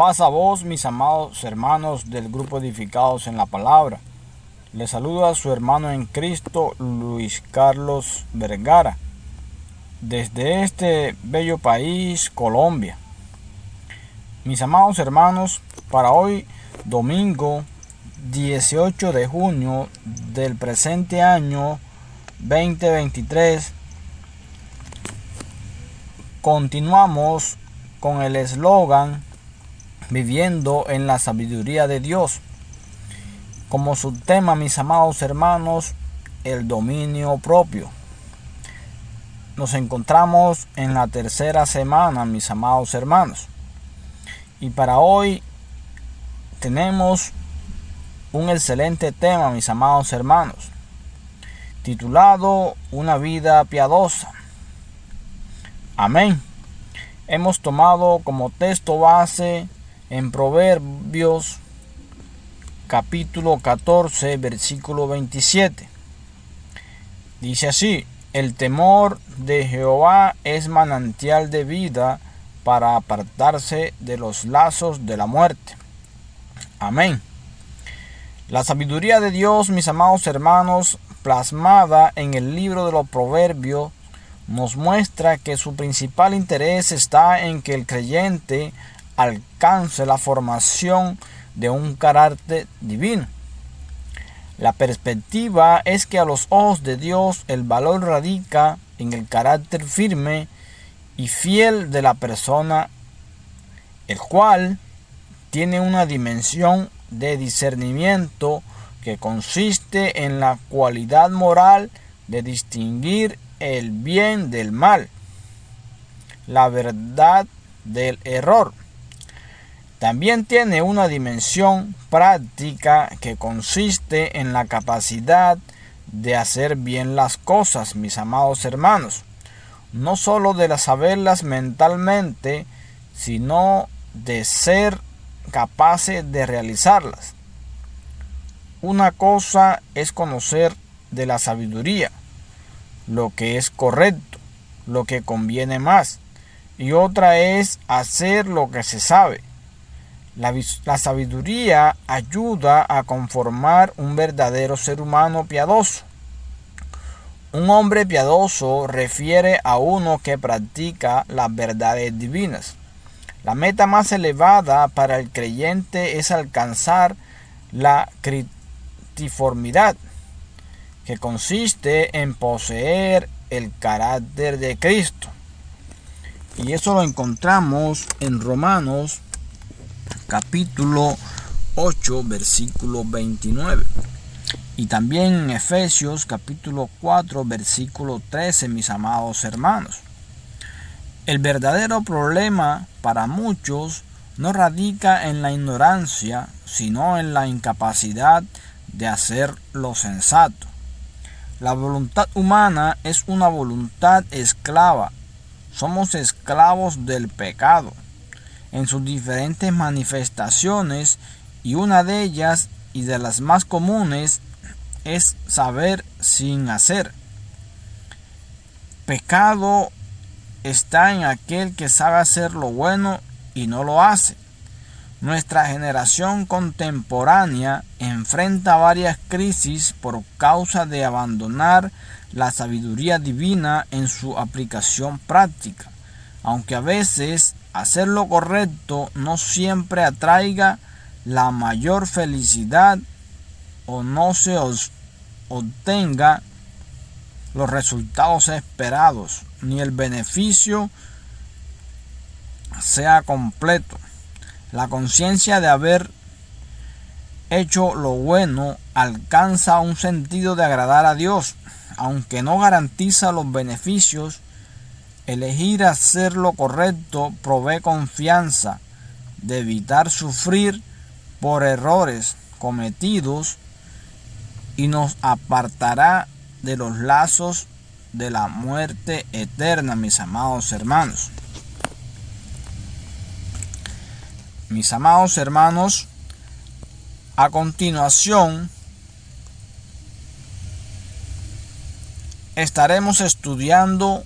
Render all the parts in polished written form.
Paz a vos, mis amados hermanos del grupo Edificados en la Palabra. Les saluda a su hermano en Cristo, Luis Carlos Vergara, desde este bello país, Colombia. Mis amados hermanos, para hoy, domingo 18 de junio del presente año 2023, continuamos con el eslogan Viviendo en la sabiduría de Dios. Como subtema, mis amados hermanos, el dominio propio. Nos encontramos en la tercera semana, mis amados hermanos. Y para hoy tenemos un excelente tema, mis amados hermanos, titulado Una vida piadosa. Amén. Hemos tomado como texto base en Proverbios capítulo 14, versículo 27. Dice así: el temor de Jehová es manantial de vida para apartarse de los lazos de la muerte. Amén. La sabiduría de Dios, mis amados hermanos, plasmada en el libro de los Proverbios, nos muestra que su principal interés está en que el creyente alcance la formación de un carácter divino. La perspectiva es que a los ojos de Dios el valor radica en el carácter firme y fiel de la persona, el cual tiene una dimensión de discernimiento que consiste en la cualidad moral de distinguir el bien del mal, la verdad del error. También tiene una dimensión práctica que consiste en la capacidad de hacer bien las cosas, mis amados hermanos, no solo de saberlas mentalmente, sino de ser capaces de realizarlas. Una cosa es conocer de la sabiduría, lo que es correcto, lo que conviene más, y otra es hacer lo que se sabe. La sabiduría ayuda a conformar un verdadero ser humano piadoso. Un hombre piadoso refiere a uno que practica las verdades divinas. La meta más elevada para el creyente es alcanzar la critiformidad, que consiste en poseer el carácter de Cristo. Y eso lo encontramos en Romanos capítulo 8, versículo 29. Y también en Efesios capítulo 4, versículo 13, mis amados hermanos. El verdadero problema para muchos no radica en la ignorancia, sino en la incapacidad de hacer lo sensato. La voluntad humana es una voluntad esclava. Somos esclavos del pecado en sus diferentes manifestaciones, y una de ellas, y de las más comunes, es saber sin hacer. Pecado está en aquel que sabe hacer lo bueno y no lo hace. Nuestra generación contemporánea enfrenta varias crisis por causa de abandonar la sabiduría divina en su aplicación práctica, aunque a veces hacer lo correcto no siempre atraiga la mayor felicidad o no se obtenga los resultados esperados, ni el beneficio sea completo. La conciencia de haber hecho lo bueno alcanza un sentido de agradar a Dios, aunque no garantiza los beneficios. Elegir hacer lo correcto provee confianza de evitar sufrir por errores cometidos y nos apartará de los lazos de la muerte eterna, mis amados hermanos. Mis amados hermanos, a continuación estaremos estudiando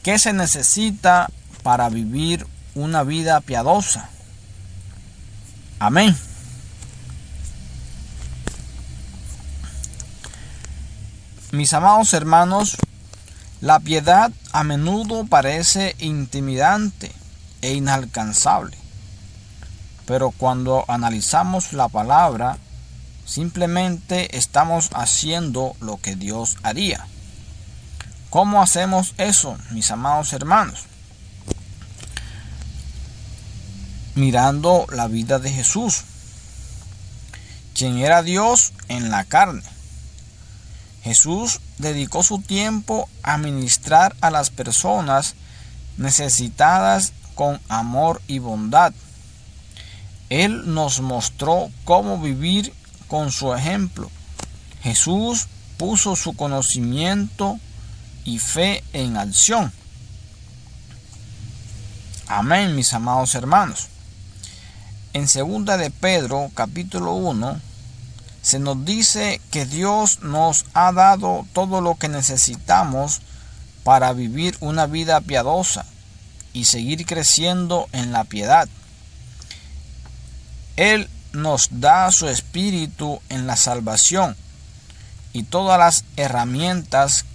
qué se necesita para vivir una vida piadosa. Amén. Mis amados hermanos, la piedad a menudo parece intimidante e inalcanzable, pero cuando analizamos la palabra, simplemente estamos haciendo lo que Dios haría. ¿Cómo hacemos eso, mis amados hermanos? Mirando la vida de Jesús, quien era Dios en la carne. Jesús dedicó su tiempo a ministrar a las personas necesitadas con amor y bondad. Él nos mostró cómo vivir con su ejemplo. Jesús puso su conocimiento y fe en acción. Amén, mis amados hermanos. En 2 de Pedro, capítulo 1, se nos dice que Dios nos ha dado todo lo que necesitamos para vivir una vida piadosa y seguir creciendo en la piedad. Él nos da su espíritu en la salvación y todas las herramientas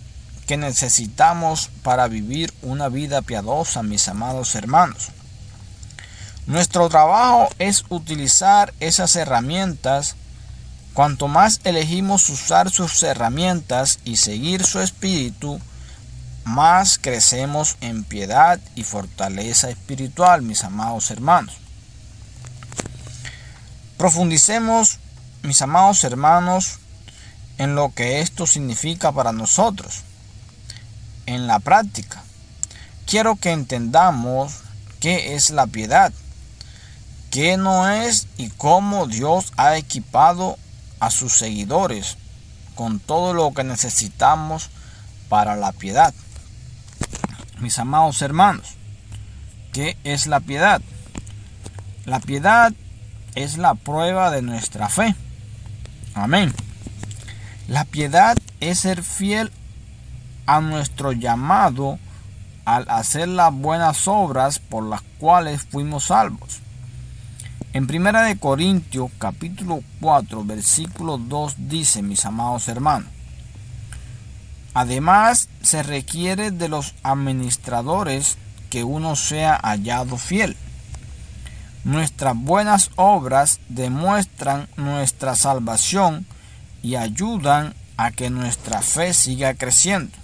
que necesitamos para vivir una vida piadosa, mis amados hermanos. Nuestro trabajo es utilizar esas herramientas. Cuanto más elegimos usar sus herramientas y seguir su espíritu, más crecemos en piedad y fortaleza espiritual, mis amados hermanos. Profundicemos, mis amados hermanos, en lo que esto significa para nosotros. En la práctica, quiero que entendamos qué es la piedad, qué no es y cómo Dios ha equipado a sus seguidores con todo lo que necesitamos para la piedad. Mis amados hermanos, ¿qué es la piedad? La piedad es la prueba de nuestra fe. Amén. La piedad es ser fiel a nuestro llamado al hacer las buenas obras por las cuales fuimos salvos. En 1 de Corintios capítulo 4 versículo 2 dice, mis amados hermanos, además se requiere de los administradores que uno sea hallado fiel. Nuestras buenas obras demuestran nuestra salvación y ayudan a que nuestra fe siga creciendo.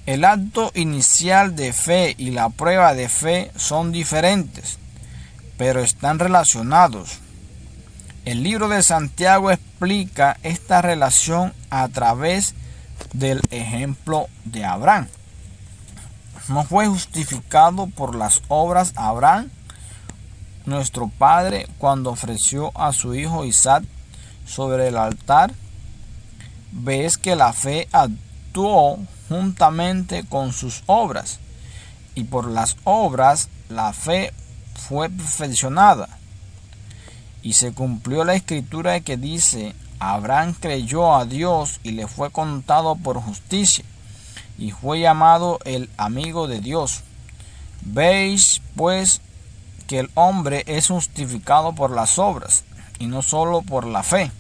El acto inicial de fe y la prueba de fe son diferentes, pero están relacionados. El libro de Santiago explica esta relación a través del ejemplo de Abraham. ¿No fue justificado por las obras Abraham, nuestro padre, cuando ofreció a su hijo Isaac sobre el altar? Ves que la fe actuó juntamente con sus obras, y por las obras la fe fue perfeccionada, y se cumplió la escritura que dice, Abraham creyó a Dios y le fue contado por justicia, y fue llamado el amigo de Dios. Veis pues que el hombre es justificado por las obras y no solo por la fe.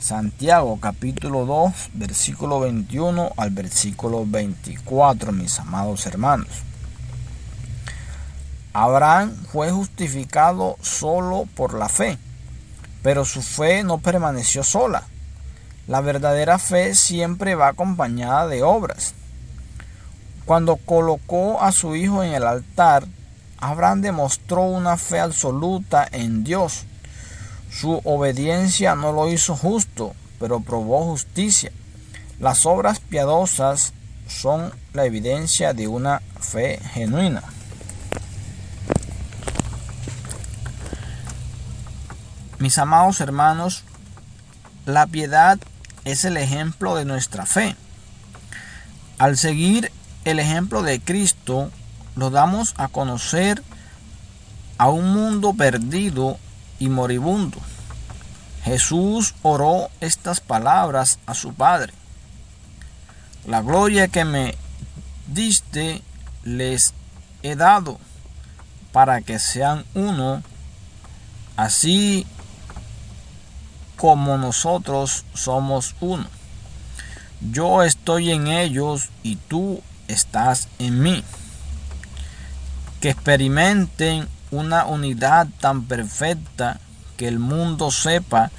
Santiago capítulo 2 versículo 21 al versículo 24, mis amados hermanos. Abraham fue justificado solo por la fe, pero su fe no permaneció sola. La verdadera fe siempre va acompañada de obras. Cuando colocó a su hijo en el altar, Abraham demostró una fe absoluta en Dios. Su obediencia no lo hizo justo, pero probó justicia. Las obras piadosas son la evidencia de una fe genuina. Mis amados hermanos, la piedad es el ejemplo de nuestra fe. Al seguir el ejemplo de Cristo, lo damos a conocer a un mundo perdido y moribundo. Jesús oró estas palabras a su Padre: la gloria que me diste les he dado, para que sean uno, así como nosotros somos uno. Yo estoy en ellos y tú estás en mí. Que experimenten una unidad tan perfecta que el mundo sepa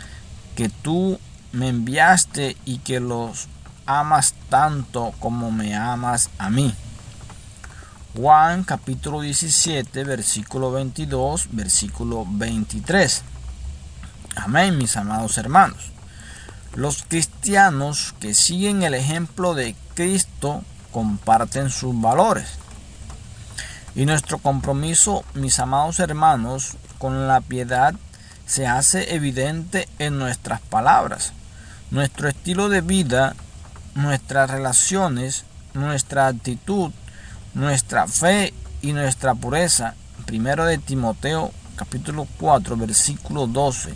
que tú me enviaste y que los amas tanto como me amas a mí. Juan capítulo 17, versículo 22, versículo 23. Amén, mis amados hermanos. Los cristianos que siguen el ejemplo de Cristo comparten sus valores. Y nuestro compromiso, mis amados hermanos, con la piedad se hace evidente en nuestras palabras, nuestro estilo de vida, nuestras relaciones, nuestra actitud, nuestra fe y nuestra pureza. Primero de Timoteo capítulo 4 versículo 12.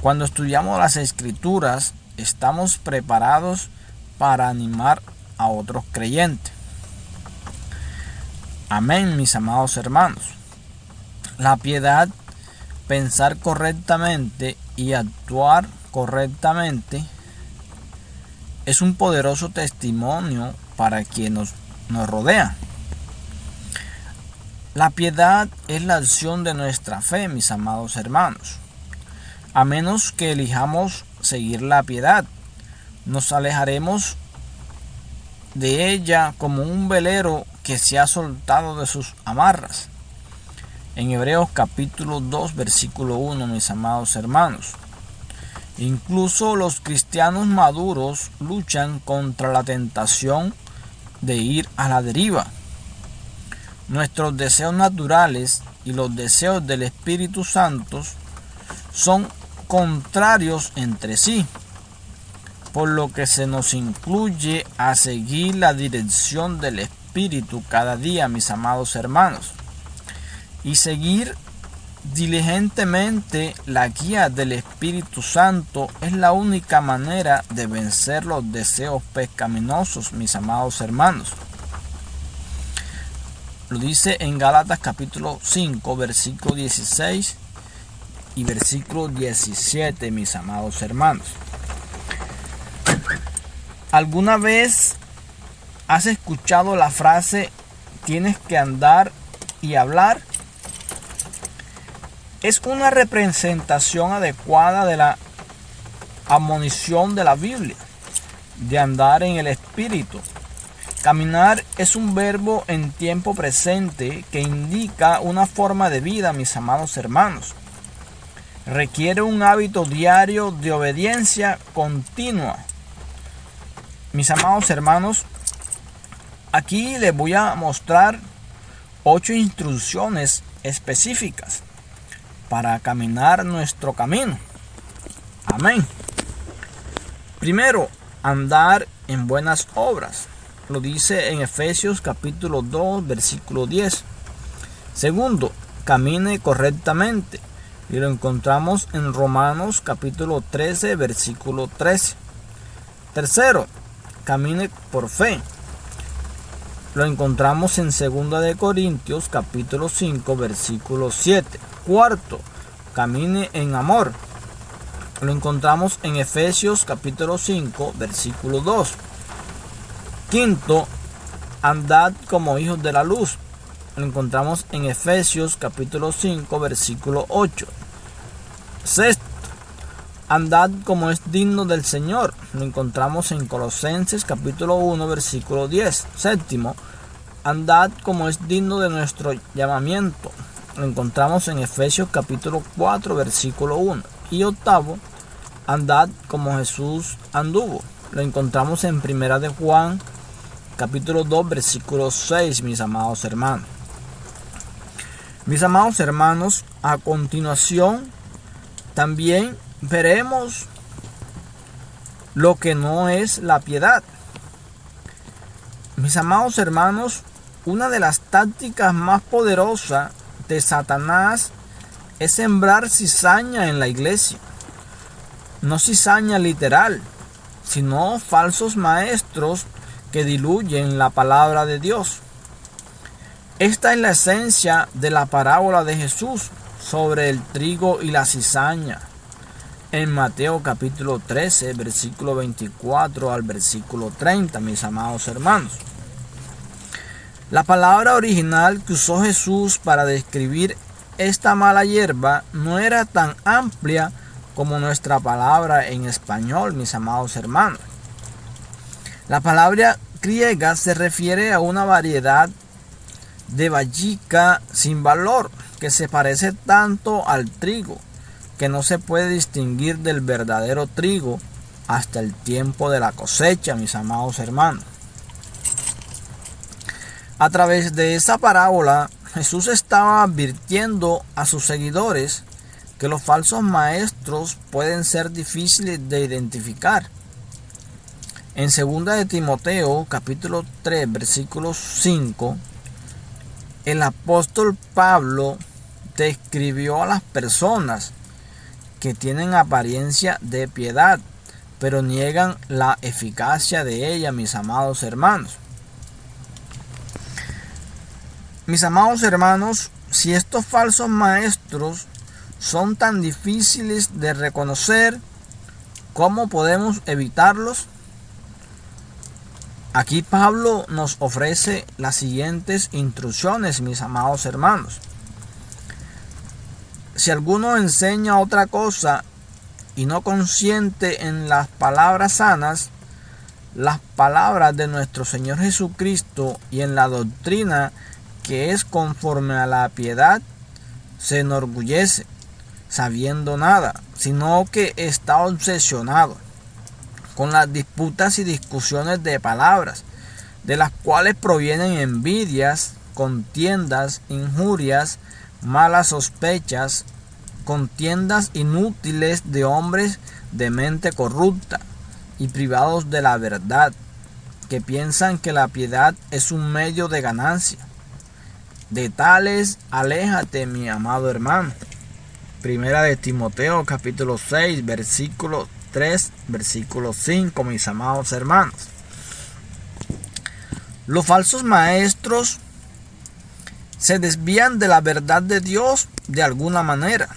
Cuando estudiamos las Escrituras, estamos preparados para animar a otros creyentes. Amén, mis amados hermanos. La piedad, pensar correctamente y actuar correctamente, es un poderoso testimonio para quienes nos rodean. La piedad es la acción de nuestra fe, mis amados hermanos. A menos que elijamos seguir la piedad, nos alejaremos de ella como un velero que se ha soltado de sus amarras. En Hebreos capítulo 2 versículo 1, mis amados hermanos. Incluso los cristianos maduros luchan contra la tentación de ir a la deriva. Nuestros deseos naturales y los deseos del Espíritu Santo son contrarios entre sí, por lo que se nos incluye a seguir la dirección del Espíritu cada día, mis amados hermanos, y seguir diligentemente la guía del Espíritu Santo es la única manera de vencer los deseos pecaminosos, mis amados hermanos. Lo dice en Gálatas capítulo 5, versículo 16 y versículo 17, mis amados hermanos. ¿Alguna vez has escuchado la frase "tienes que andar y hablar"? Es una representación adecuada de la admonición de la Biblia, de andar en el Espíritu. Caminar es un verbo en tiempo presente que indica una forma de vida, mis amados hermanos. Requiere un hábito diario de obediencia continua. Mis amados hermanos, aquí les voy a mostrar 8 instrucciones específicas para caminar nuestro camino. Amén. Primero, andar en buenas obras. Lo dice en Efesios capítulo 2, versículo 10. Segundo, camine correctamente. Y lo encontramos en Romanos capítulo 13, versículo 13. Tercero, camine por fe. Lo encontramos en 2 de Corintios capítulo 5, versículo 7. Cuarto, camine en amor. Lo encontramos en Efesios capítulo 5, versículo 2. Quinto, andad como hijos de la luz. Lo encontramos en Efesios capítulo 5, versículo 8. Sexto, andad como es digno del Señor. Lo encontramos en Colosenses capítulo 1, versículo 10. Séptimo, andad como es digno de nuestro llamamiento. Lo encontramos en Efesios capítulo 4, versículo 1. Y octavo, andad como Jesús anduvo. Lo encontramos en Primera de Juan capítulo 2, versículo 6, mis amados hermanos. Mis amados hermanos, a continuación también veremos lo que no es la piedad. Mis amados hermanos, una de las tácticas más poderosas de Satanás es sembrar cizaña en la iglesia. No cizaña literal, sino falsos maestros que diluyen la palabra de Dios. Esta es la esencia de la parábola de Jesús, sobre el trigo y la cizaña en Mateo capítulo 13, versículo 24 al versículo 30, mis amados hermanos. La palabra original que usó Jesús para describir esta mala hierba no era tan amplia como nuestra palabra en español, mis amados hermanos. La palabra griega se refiere a una variedad de vallica sin valor que se parece tanto al trigo que no se puede distinguir del verdadero trigo hasta el tiempo de la cosecha, mis amados hermanos. A través de esa parábola, Jesús estaba advirtiendo a sus seguidores que los falsos maestros pueden ser difíciles de identificar. En 2 de Timoteo, capítulo 3, versículo 5, el apóstol Pablo describió a las personas que tienen apariencia de piedad, pero niegan la eficacia de ella, mis amados hermanos. Mis amados hermanos, si estos falsos maestros son tan difíciles de reconocer, ¿cómo podemos evitarlos? Aquí Pablo nos ofrece las siguientes instrucciones, mis amados hermanos. Si alguno enseña otra cosa y no consiente en las palabras sanas, las palabras de nuestro Señor Jesucristo y en la doctrina que es conforme a la piedad, se enorgullece, sabiendo nada, sino que está obsesionado con las disputas y discusiones de palabras, de las cuales provienen envidias, contiendas, injurias, malas sospechas, contiendas inútiles de hombres de mente corrupta y privados de la verdad, que piensan que la piedad es un medio de ganancia. De tales, aléjate, mi amado hermano. Primera de Timoteo, capítulo 6, versículo 3, versículo 5, mis amados hermanos. Los falsos maestros se desvían de la verdad de Dios de alguna manera.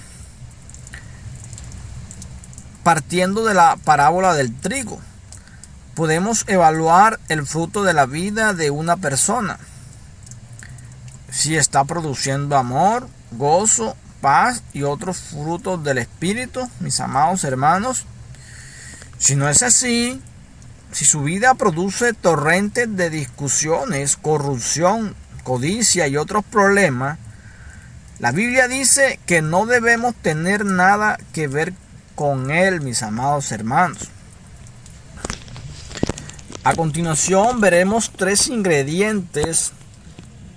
Partiendo de la parábola del trigo, podemos evaluar el fruto de la vida de una persona. Si está produciendo amor, gozo, paz y otros frutos del Espíritu, mis amados hermanos. Si no es así, si su vida produce torrentes de discusiones, corrupción, codicia y otros problemas, la Biblia dice que no debemos tener nada que ver con él, mis amados hermanos. A continuación veremos 3 ingredientes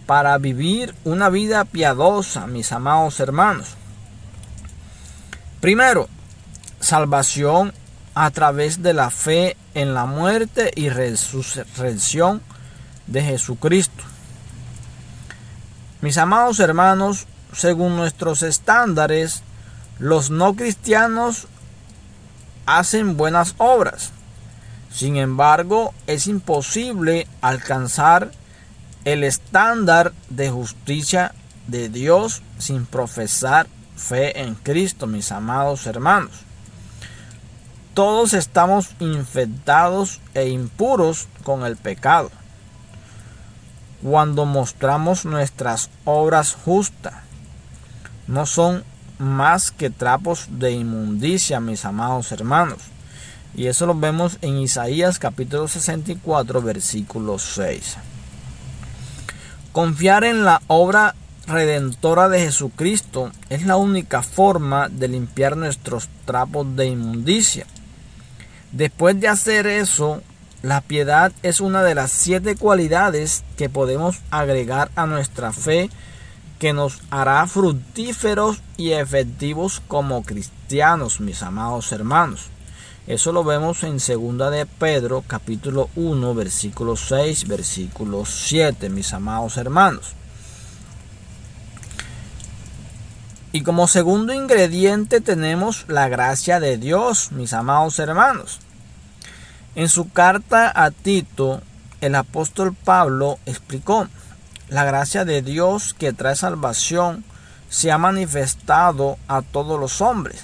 para vivir una vida piadosa, mis amados hermanos. Primero, salvación a través de la fe en la muerte y resurrección de Jesucristo. Mis amados hermanos, según nuestros estándares, los no cristianos hacen buenas obras. Sin embargo, es imposible alcanzar el estándar de justicia de Dios sin profesar fe en Cristo, mis amados hermanos. Todos estamos infectados e impuros con el pecado. Cuando mostramos nuestras obras justas, no son más que trapos de inmundicia, mis amados hermanos. Y eso lo vemos en Isaías capítulo 64, versículo 6. Confiar en la obra redentora de Jesucristo es la única forma de limpiar nuestros trapos de inmundicia. Después de hacer eso, la piedad es una de las 7 cualidades que podemos agregar a nuestra fe, que nos hará fructíferos y efectivos como cristianos, mis amados hermanos. Eso lo vemos en 2 de Pedro, capítulo 1, versículo 6, versículo 7, mis amados hermanos. Y como segundo ingrediente tenemos la gracia de Dios, mis amados hermanos. En su carta a Tito, el apóstol Pablo explicó: la gracia de Dios que trae salvación se ha manifestado a todos los hombres.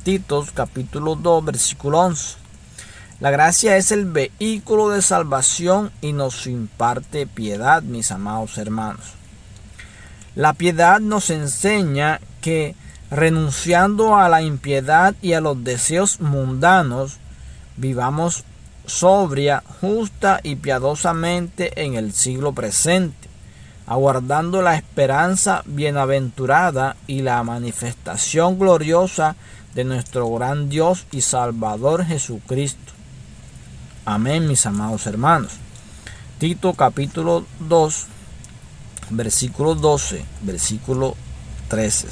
Tito capítulo 2 versículo 11. La gracia es el vehículo de salvación y nos imparte piedad, mis amados hermanos. La piedad nos enseña que renunciando a la impiedad y a los deseos mundanos, vivamos sobria, justa y piadosamente en el siglo presente, aguardando la esperanza bienaventurada y la manifestación gloriosa de nuestro gran Dios y Salvador Jesucristo. Amén, mis amados hermanos. Tito capítulo 2, versículo 12, versículo 13.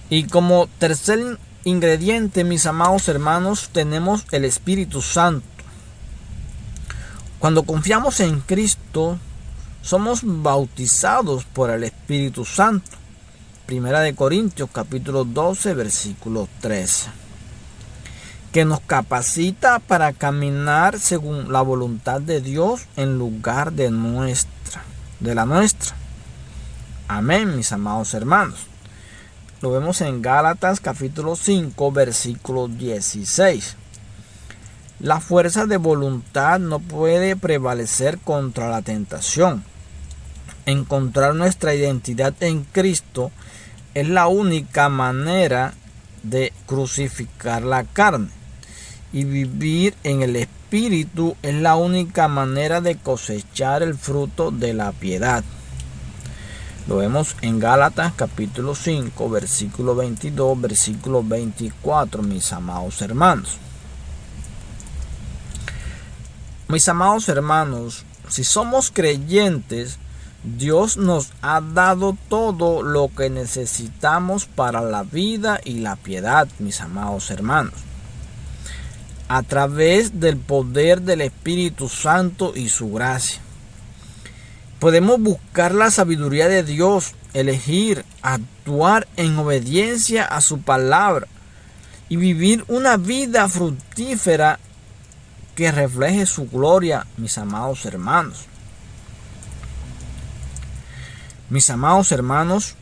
Y como tercer ingrediente, mis amados hermanos, tenemos el Espíritu Santo. Cuando confiamos en Cristo, somos bautizados por el Espíritu Santo. Primera de Corintios capítulo 12, versículo 13. Que nos capacita para caminar según la voluntad de Dios en lugar de la nuestra. Amén, mis amados hermanos. Lo vemos en Gálatas capítulo 5, versículo 16. La fuerza de voluntad no puede prevalecer contra la tentación. Encontrar nuestra identidad en Cristo es la única manera de crucificar la carne. Y vivir en el Espíritu es la única manera de cosechar el fruto de la piedad. Lo vemos en Gálatas capítulo 5, versículo 22, versículo 24, mis amados hermanos. Mis amados hermanos, si somos creyentes, Dios nos ha dado todo lo que necesitamos para la vida y la piedad, mis amados hermanos. A través del poder del Espíritu Santo y su gracia. Podemos buscar la sabiduría de Dios, elegir, actuar en obediencia a su palabra y vivir una vida fructífera que refleje su gloria, mis amados hermanos. Mis amados hermanos,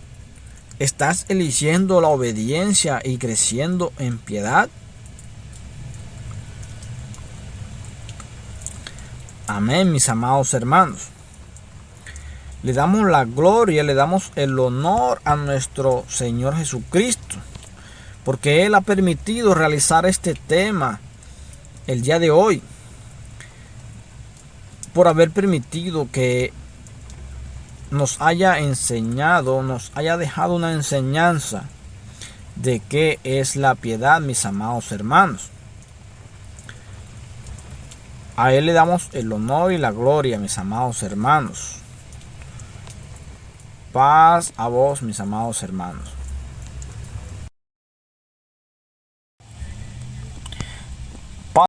¿estás eligiendo la obediencia y creciendo en piedad? Amén, mis amados hermanos. Le damos la gloria, le damos el honor a nuestro Señor Jesucristo, porque Él ha permitido realizar este tema el día de hoy, por haber permitido que nos haya enseñado, nos haya dejado una enseñanza de qué es la piedad, mis amados hermanos. A Él le damos el honor y la gloria, mis amados hermanos. Paz a vos, mis amados hermanos.